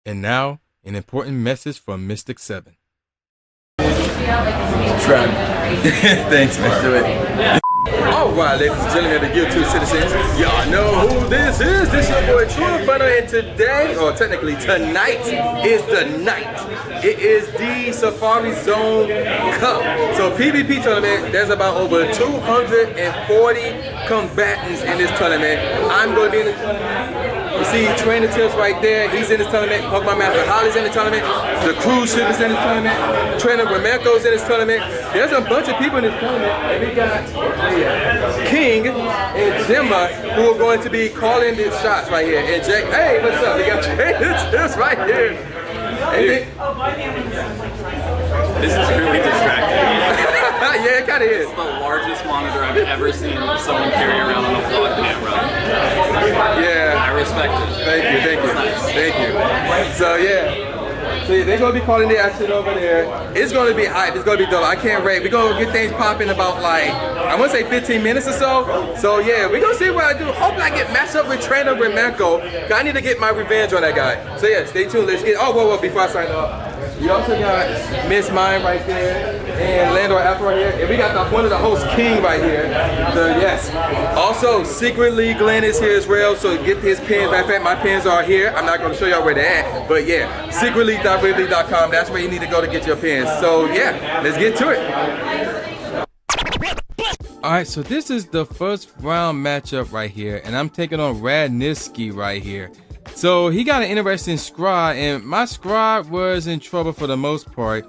And now, an important message from Mystic 7. Subscribe. Thanks, man. Do it. Alright, ladies and gentlemen, the YouTube citizens, y'all know who this is. This is your boy True Inferno, and today, or technically tonight, is the night. It is the Safari Zone Cup. So PvP tournament, there's about over 240 combatants in this tournament. I'm going to be in the tournament. You see Trainer Tips right there, he's in this tournament. Pokémon MasterHolly's in the tournament. The Kruse Ship is in this tournament. Trainer Ramirko's in this tournament. There's a bunch of people in this tournament. And we got Keing and Jimma, who are going to be calling the shots right here. And Jake, hey, what's up? We got Trainer Tips right here. This is really distracting. Yeah, it kind of is. It's the largest monitor I've ever seen someone carry around on a vlog camera. Yeah. I respect it. Thank you, thank you. Nice. Thank you. So yeah. So yeah, they're gonna be calling the action over there. It's gonna be hype, it's gonna be dope. I can't wait. We're gonna get things popping about like, I wanna say 15 minutes or so. So yeah, we're gonna see what I do. Hopefully I get matched up with Trainer Ramirko. I need to get my revenge on that guy. So yeah, stay tuned. Let's get, oh, whoa, before I sign up. We also got Miss Mine right there, and LandorAlpha right here, and we got one of the hosts, Keing, right here. So yes. Also, secretly Glenn is here as well, so get his pins. Matter of fact, my pins are here. I'm not going to show y'all where they're at, but yeah, secretly.weebly.com. That's where you need to go to get your pins. So yeah, let's get to it. Alright, so this is the first round matchup right here, and I'm taking on Radniski right here. So he got an interesting scry, and my scry was in trouble for the most part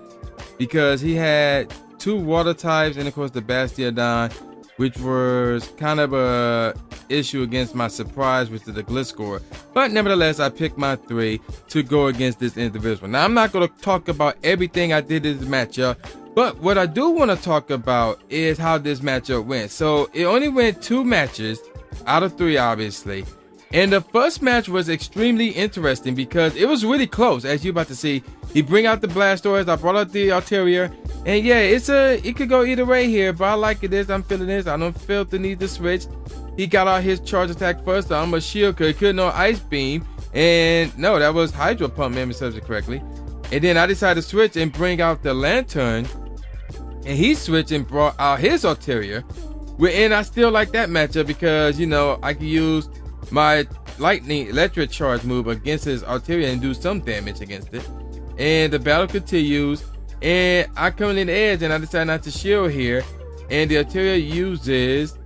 because he had two water types and of course the Bastiodon, which was kind of a issue against my surprise, which is the Gliscor. But nevertheless, I picked my three to go against this individual. Now I'm not going to talk about everything I did in this matchup, but what I do want to talk about is how this matchup went. So it only went 2 matches out of 3, obviously. And the first match was extremely interesting because it was really close, as you're about to see. He bring out the Blastoise, I brought out the Altaria, and yeah, it could go either way here, but I like it this, I'm feeling this, I don't feel the need to switch. He got out his charge attack first, so I'm a shield because he couldn't know Ice Beam, and no, that was Hydro Pump, if I remember correctly. And then I decided to switch and bring out the Lantern, and he switched and brought out his Altaria, and I still like that matchup because, you know, I can use my lightning electric charge move against his Altaria and do some damage against it. And the battle continues, and I come in the edge and I decide not to shield here, and the Altaria uses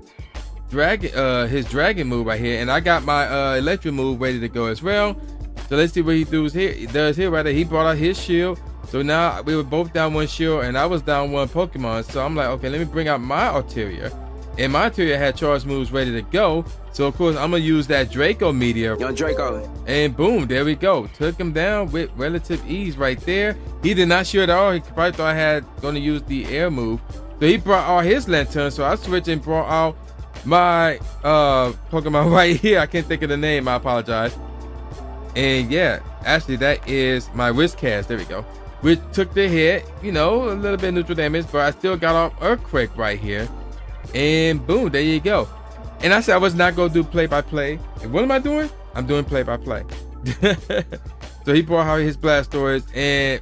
his dragon move right here, and I got my electric move ready to go as well. So let's see what he does here right there. He brought out his shield, so now we were both down 1 shield and I was down 1 Pokemon. So I'm like, okay, let me bring out my Altaria. And my Altaria had charge moves ready to go. So of course I'm gonna use that Draco Meteor. Yo, Draco. And boom, there we go. Took him down with relative ease right there. He did not shield at all. He probably thought I had gonna use the air move. So he brought out his Lantern. So I switched and brought out my Pokemon right here. I can't think of the name, I apologize. And yeah, actually that is my Whiscash. There we go. Which took the hit, you know, a little bit of neutral damage, but I still got off Earthquake right here. And boom, there you go. And I said I was not going to do play-by-play. And what am I doing? I'm doing play-by-play. So he brought out his Blastoise, and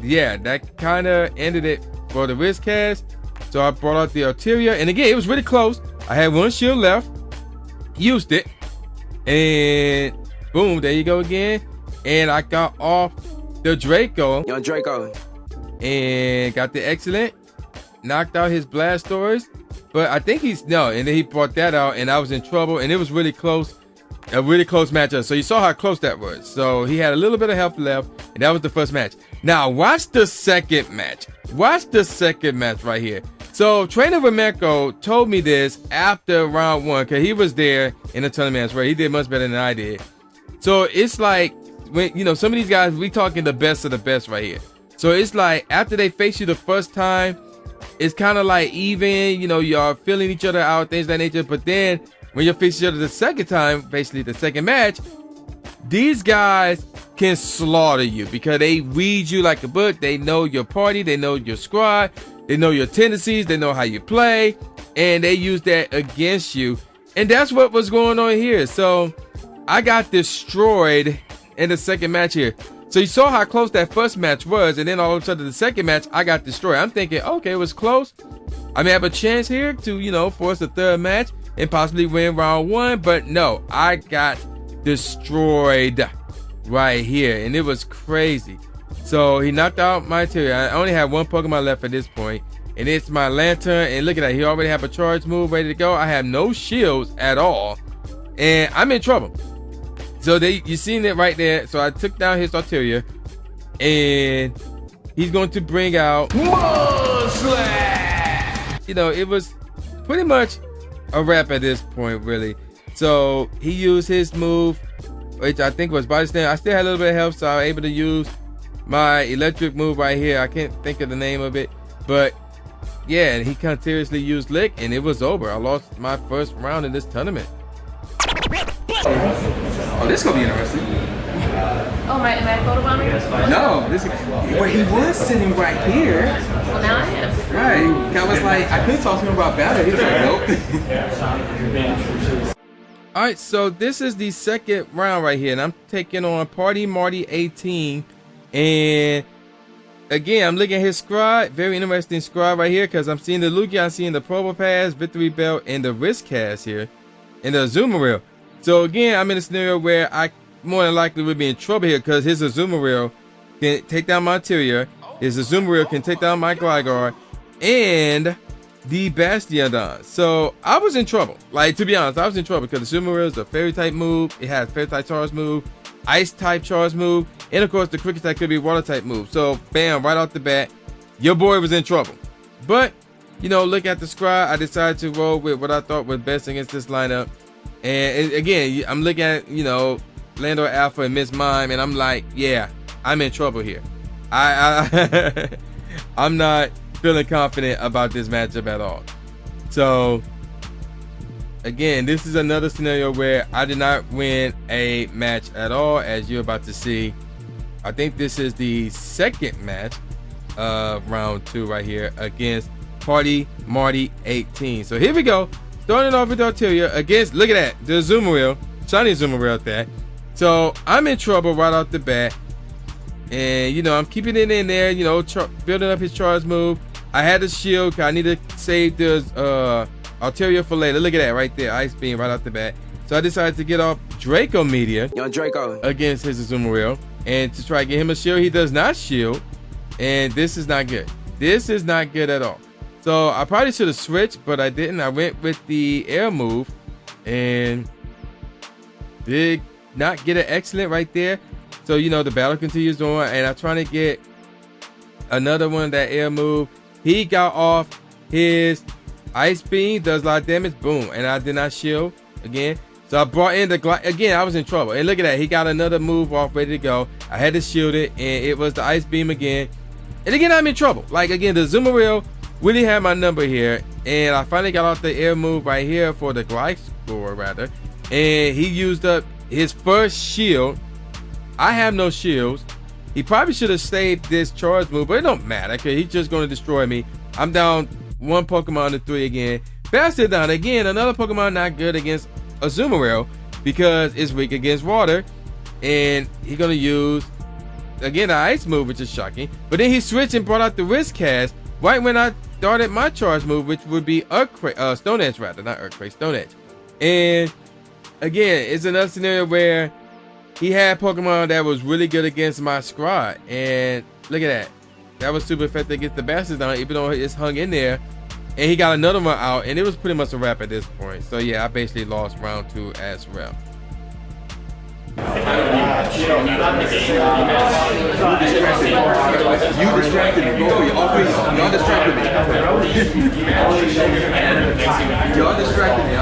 yeah, that kind of ended it for the Whiscash. So I brought out the Altaria, and again, it was really close. I had 1 shield left, used it, and boom, there you go again. And I got off the Draco. Yo, Draco. And got the excellent. Knocked out his Blastoise, but I think and then he brought that out, and I was in trouble, and it was really close, a really close matchup. So you saw how close that was. So he had a little bit of health left, and that was the first match. Now watch the second match. Watch the second match right here. So Trainer Ramirko told me this after round 1, because he was there in the tournament where he did much better than I did. So it's like, when, you know, some of these guys, we talking the best of the best right here. So it's like after they face you the first time, it's kind of like even, you know, y'all feeling each other out, things of that nature. But then when you face each other the second time, basically the second match, these guys can slaughter you because they read you like a book. They know your party, they know your squad, they know your tendencies, they know how you play, and they use that against you. And that's what was going on here. So I got destroyed in the second match here. So you saw how close that first match was, and then all of a sudden the second match, I got destroyed. I'm thinking, okay, it was close. I may have a chance here to, you know, force the third match and possibly win round 1, but no, I got destroyed right here, and it was crazy. So he knocked out my Tyria. I only have one Pokemon left at this point, and it's my Lantern. And look at that, he already have a charge move ready to go. I have no shields at all, and I'm in trouble. So you seen it right there. So I took down his Arteria, and he's going to bring out Mudslap. You know, it was pretty much a wrap at this point, really. So he used his move, which I think was Body Slam. I still had a little bit of health, so I was able to use my electric move right here. I can't think of the name of it, but yeah, and he continuously used Lick, and it was over. I lost my first round in this tournament. Oh, this is gonna be interesting. Oh, my photobombing? No, this where he was sitting right here. Well, now I am. Right. I was like, I could talk to him about Valor. He was like, nope. All right, so this is the second round right here, and I'm taking on Party Marty 18, and again, I'm looking at his squad. Very interesting squad right here, because I'm seeing the Lugia, I'm seeing the Probo Pass, Victory Belt, and the Wrist Cast here, and the Azumarill. So again, I'm in a scenario where I more than likely would be in trouble here, because his Azumarill can take down my Tyria, his Azumarill can take down my Gligar, and the Bastiodon. So I was in trouble. Like, to be honest, I was in trouble because the Azumarill is a Fairy type move. It has Fairy type charge move, Ice type charge move, and of course the Cricket type could be Water type move. So bam, right off the bat, your boy was in trouble. But you know, look at the squad. I decided to roll with what I thought was best against this lineup. And again, I'm looking at, you know, LandorAlpha and Miss Mime, and I'm like, yeah, I'm in trouble here. I'm not feeling confident about this matchup at all. So again, this is another scenario where I did not win a match at all, as you're about to see. I think this is the second match of round 2 right here against Party Marty 18. So here we go. Starting off with Arteria against, look at that, the Azumarill, shiny Azumarill at that. So I'm in trouble right off the bat. And, you know, I'm keeping it in there, you know, building up his charge move. I had the shield, cause I need to save the Arteria for later. Look at that right there, Ice Beam right off the bat. So I decided to get off Draco Media against his Azumarill. And to try to get him a shield, he does not shield. And this is not good. This is not good at all. So I probably should have switched, but I didn't. I went with the air move and did not get an excellent right there. So, you know, the battle continues on, and I'm trying to get another one, that air move. He got off his Ice Beam, does a lot of damage, boom, and I did not shield again. So I brought in the again, I was in trouble. And look at that, he got another move off, ready to go. I had to shield it, and it was the Ice Beam again. And again, I'm in trouble. Like, again, the Azumarill really had my number here, and I finally got off the air move right here for the Glide score, rather. And he used up his first shield. I have no shields. He probably should have saved this charge move, but it don't matter, because he's just going to destroy me. I'm down 1 Pokemon to 3 again. Bastiodon, again, another Pokemon not good against Azumarill because it's weak against water. And he's going to use, again, the Ice move, which is shocking. But then he switched and brought out the Wrist Cast right when I started my charge move, which would be Stone Edge, rather, not Earthquake, Stone Edge. And again, it's another scenario where he had Pokemon that was really good against my squad. And look at that. That was super effective against the Bastiodon, even though it's hung in there. And he got another one out, and it was pretty much a wrap at this point. So yeah, I basically lost round 2 as well. You distracted me. Y'all distracted me. Y'all distracted me.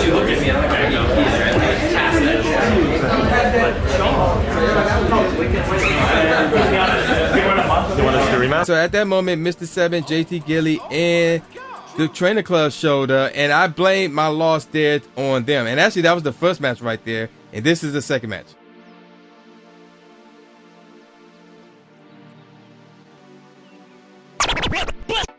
You look at me and I'm So at that moment, Mr. 7, JTGily, and the trainer club showed up, and I blamed my loss there on them. And actually, that was the first match right there, and this is the second match.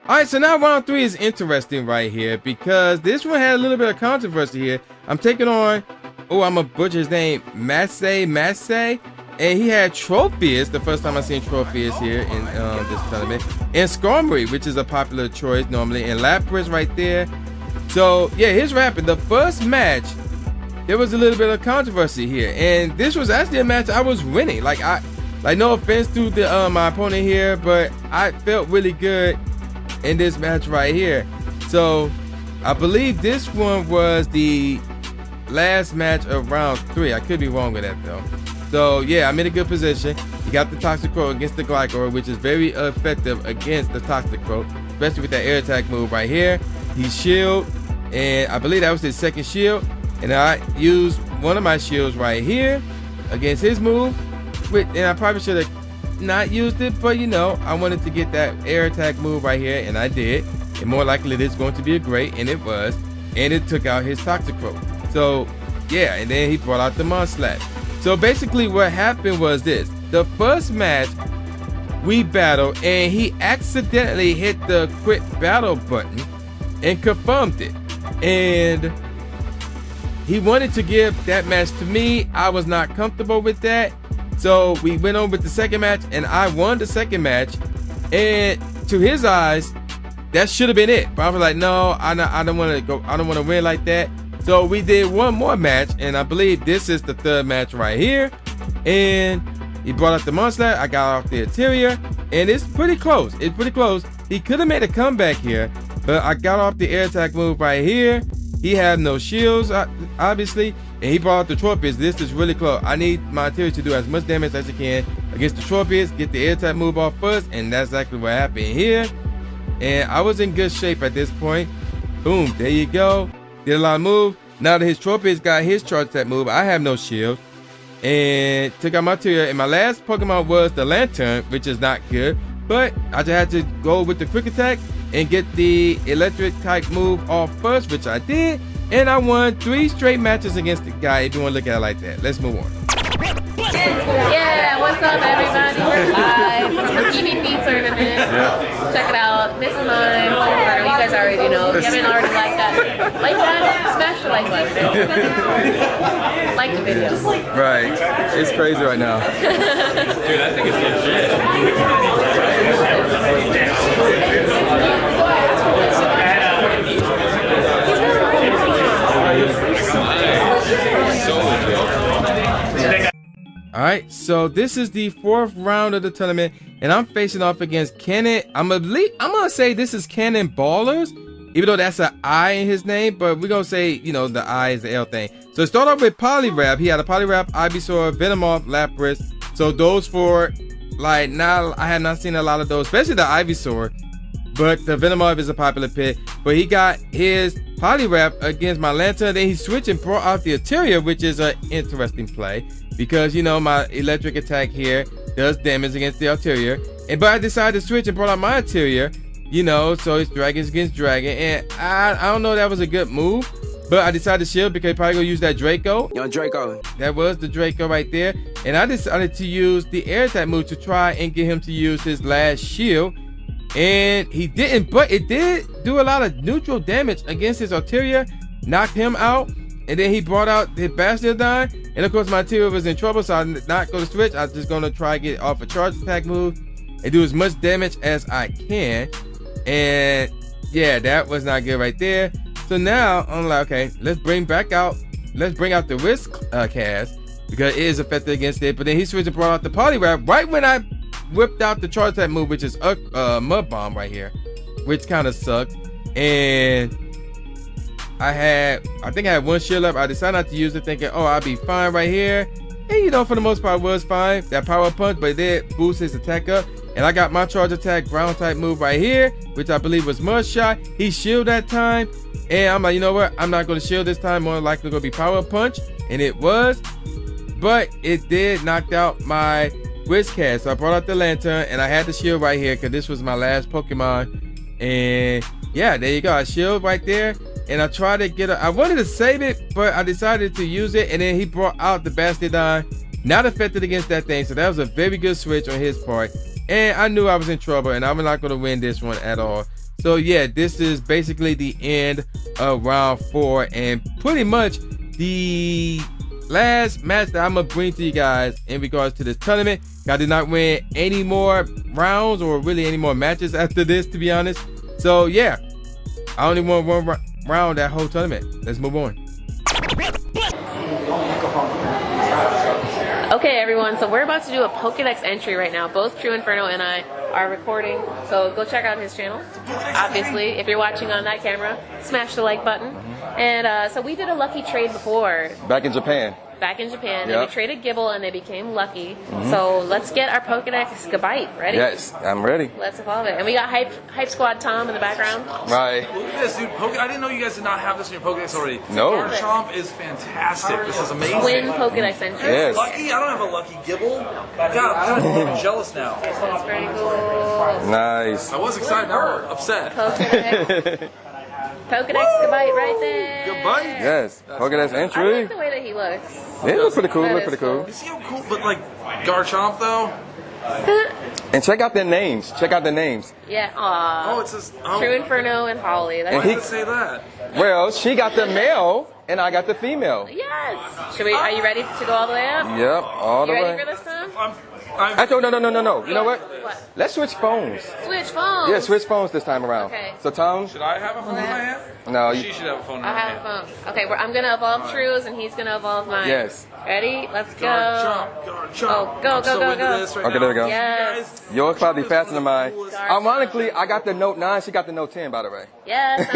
Alright, so now round 3 is interesting right here because this one had a little bit of controversy here. I'm taking on, oh, I'm gonna butcher his name, Masse, and he had Trophius, the first time I seen Trophius here in this tournament, and Skarmory, which is a popular choice normally, and Lapras right there. So yeah, here's what happened. The first match, there was a little bit of controversy here, and this was actually a match I was winning. Like no offense to the my opponent here, but I felt really good in this match right here. So I believe this one was the last match of round 3. I could be wrong with that though. So yeah, I'm in a good position. He got the Toxicroak against the Glycor, which is very effective against the Toxicroak, especially with that air attack move right here. He shield, and I believe that was his second shield, and I used one of my shields right here against his move, and I probably should have not used it, but you know, I wanted to get that air attack move right here, and I did. And more likely it is going to be a great, and it was, and it took out his Toxicroak. So yeah, and then he brought out the Mudslap. So basically what happened was this: the first match we battled, and he accidentally hit the quit battle button and confirmed it, and he wanted to give that match to me. I was not comfortable with that. So we went on with the second match, and I won the second match. And to his eyes, that should have been it. But I was like, no, I don't want to go. I don't want to win like that. So we did one more match, and I believe this is the third match right here. And he brought out the Mudslap. I got off the interior, and it's pretty close. It's pretty close. He could have made a comeback here, but I got off the air attack move right here. He had no shields, obviously, and he brought out the Trophius. This is really close. I need my interior to do as much damage as I can against the Trophius, get the air attack move off first, and that's exactly what happened here. And I was in good shape at this point. Boom, there you go. Did a lot of moves. Now that his Trophius got his charge attack move, I have no shield, and took out my interior. And my last Pokemon was the Lantern, which is not good, but I just had to go with the quick attack and get the electric type move off first, which I did, and I won 3 straight matches against the guy, if you want to look at it like that. Let's move on. Yeah, what's up everybody? We're live. The EVP tournament. Yeah. Check it out. This is mine. You guys already know. If you haven't already liked that, smash the like button. Like the video. Right. It's crazy right now. Dude, I think it's legit. Alright, so this is the 4th round of the tournament, and I'm facing off against Cannon. I'm gonna say this is Cannon Ballers, even though that's an I in his name, but we're gonna say, you know, the I is the L thing. So it started off with Poliwrath. He had a Poliwrath, Ivysaur, Venomoth, Lapras. So those 4, like, now I have not seen a lot of those, especially the Ivysaur, but the Venomoth is a popular pick. But he got his Poliwrath against my Lantern, then he switched and brought out the Interior, which is an interesting play, because you know my electric attack here does damage against the Interior, but I decided to switch and brought out my Interior, you know, so it's Dragons against Dragon, and I don't know, that was a good move, but I decided to shield because he probably gonna use that Draco. Young Draco. That was the Draco right there, and I decided to use the air attack move to try and get him to use his last shield, and he didn't, but it did do a lot of neutral damage against his Interior, knocked him out. And then he brought out the Bastiodon, and of course my Interior was in trouble, so I'm not going to switch. I'm just going to try to get off a charge attack move and do as much damage as I can. And yeah, that was not good right there. So now I'm like, okay, let's bring out the Risk cast, because it is effective against it. But then he switched and brought out the Poliwrath right when I whipped out the charge attack move, which is Mud Bomb right here, which kind of sucked. And I think I had 1 shield up. I decided not to use it, thinking, oh, I'll be fine right here. And you know, for the most part, was fine. That power punch, but it did boost his attack up. And I got my charge attack ground type move right here, which I believe was Mud Shot. He shielded that time, and I'm like, you know what? I'm not going to shield this time. More likely going to be power punch, and it was. But it did knock out my Whiscast. So I brought out the Lantern, and I had the shield right here because this was my last Pokemon. And yeah, there you go. I shield right there. And I tried to get I wanted to save it, but I decided to use it. And then he brought out the Bastiodon, not affected against that thing. So that was a very good switch on his part. And I knew I was in trouble, and I'm not going to win this one at all. So yeah, this is basically the end of round 4 and pretty much the last match that I'm gonna bring to you guys in regards to this tournament. I did not win any more rounds or really any more matches after this, to be honest. So yeah, I only won one round that whole tournament. Let's move on. Okay, everyone, so we're about to do a Pokédex entry right now. Both True Inferno and I are recording, so go check out his channel. Obviously, if you're watching on that camera, smash the like button. And so we did a lucky trade before. Back in Japan. Back in Japan, Yep. and we traded Gible, and they became lucky. So let's get our Pokédex Gabite. Ready? Yes, I'm ready. Let's evolve it. And we got Hype Squad Tom in the background. Right. Look at this, dude. I didn't know you guys did not have this in your Pokédex already. No. Garchomp is fantastic. This is amazing. Twin Pokédex entry. Yes. Lucky? I don't have a lucky Gibble. God, I'm even jealous now. That's pretty cool. Nice. I was excited, now I'm upset. Pokédex. Pokédex Gabite right there. Goodbye. Yes. Pokédex I entry. like the way that he looks. Yeah, it looks pretty cool. That Look is pretty cool. You see how cool, but like Garchomp though? And check out their names. Check out the names. Yeah, Oh, aw. it says. Oh, True Inferno and Holly. That's And why does it say that? Well, she got the male, and I got the female. yes. Are you ready to go all the way up? Yep, all the You ready way. for this time? Actually, no. You know what? What? Let's switch phones. Switch phones. Yeah, switch phones this time around. Okay. So, Tom? Should I have a phone in my hand? No, She should have a phone in her I have hand. a phone. Okay, I'm gonna evolve True's and he's gonna evolve mine. Yes. Ready? Let's go. Garchomp. Oh, go, I'm go, so go, into go. this right Okay, now. there we go. Yes. Yours probably faster than mine. Garchomp. Ironically, I got the Note 9. She got the Note 10, by the way. Yes.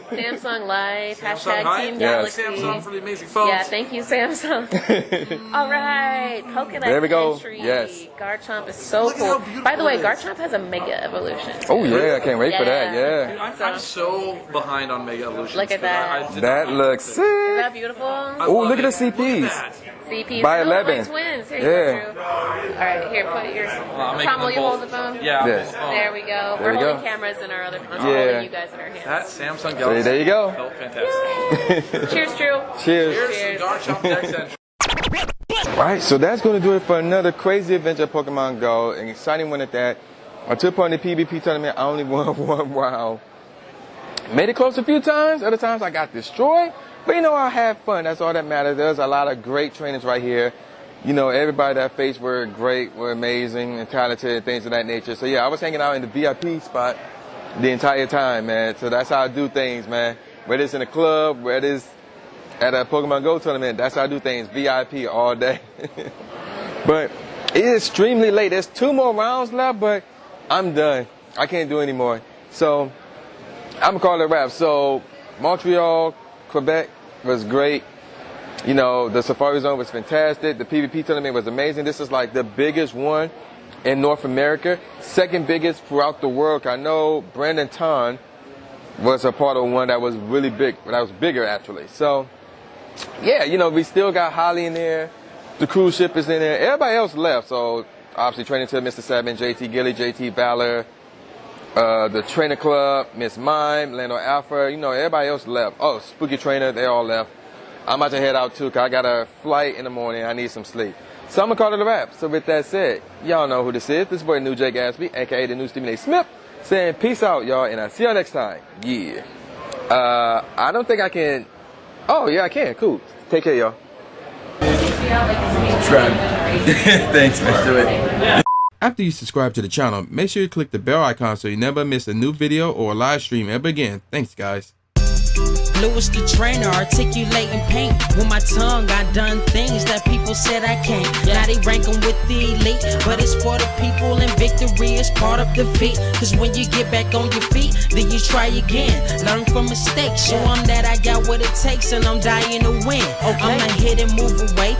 Samsung Life. Samsung, Hashtag hi. Team Yes. Galaxy. Samsung for the amazing phones. Yeah, thank you, Samsung. All right, Pokédex There we go. entry. Yes. Garchomp is so Look at how cool. beautiful By the way, it is. Garchomp has a Mega Evolution. Oh, yeah. I can't wait for that. Dude, Yeah. I'm so behind on Mega Evolutions. Look at that. I did That not looks Is sick. that beautiful? Oh, look at the Look at CPs. that. CPs. By Oh, 11. my twins. Here Yeah. you go, Drew. All right, here, put yours. I'm making Tom, will them you hold the both. phone? Yeah. Yes. There we go. There We're we holding go. cameras in our other console, Yeah. holding you guys in our hands. That Samsung Galaxy. There you go. Felt fantastic. Cheers, Drew. Cheers. Here's Cheers. the Garchomp Dex entry. Alright, so that's going to do it for another crazy adventure of Pokemon Go. An exciting one at that. I took part in the PvP tournament. I only won one round. Made it close a few times. Other times I got destroyed. But you know, I had fun. That's all that matters. There's a lot of great trainers right here. You know, everybody that I faced were great, were amazing and talented and things of that nature. So yeah, I was hanging out in the VIP spot the entire time, man. So that's how I do things, man. Whether it's in a club, whether it's at a Pokemon Go tournament, that's how I do things. VIP all day. But it is extremely late. There's 2 more rounds left, but I'm done. I can't do any more. So I'm gonna call it a wrap. So Montreal, Quebec was great. You know, the Safari Zone was fantastic. The PvP tournament was amazing. This is like the biggest one in North America. Second biggest throughout the world. I know Brandon Ton was a part of one that was really big, that was bigger actually. So yeah, you know, we still got Holly in there. The Kruse Ship is in there. Everybody else left. So obviously training to Mr. 7, JTGily, JT Valor, the Trainer Club, Miss Mime, LandorAlpha. You know, everybody else left. Oh, Spooky Trainer, they all left. I'm about to head out too, because I got a flight in the morning. I need some sleep. So I'm going to call it a wrap. So with that said, y'all know who this is. This boy, New J Gatsby, a.k.a. the new Stephen A. Smith, saying peace out, y'all, and I'll see y'all next time. Yeah. I don't think I can. Oh, yeah, I can. Cool. Take care, y'all. Subscribe. Thanks, man. Do it. After you subscribe to the channel, make sure you click the bell icon so you never miss a new video or a live stream ever again. Thanks, guys. Lewis the trainer, articulating paint. With my tongue, I done things that people said I can't. Now they rank 'em with the elite, but it's for the people, and victory is part of defeat. Cause when you get back on your feet, then you try again. Learn from mistakes, show 'em that I got what it takes, and I'm dying to win. I'ma hit and move away.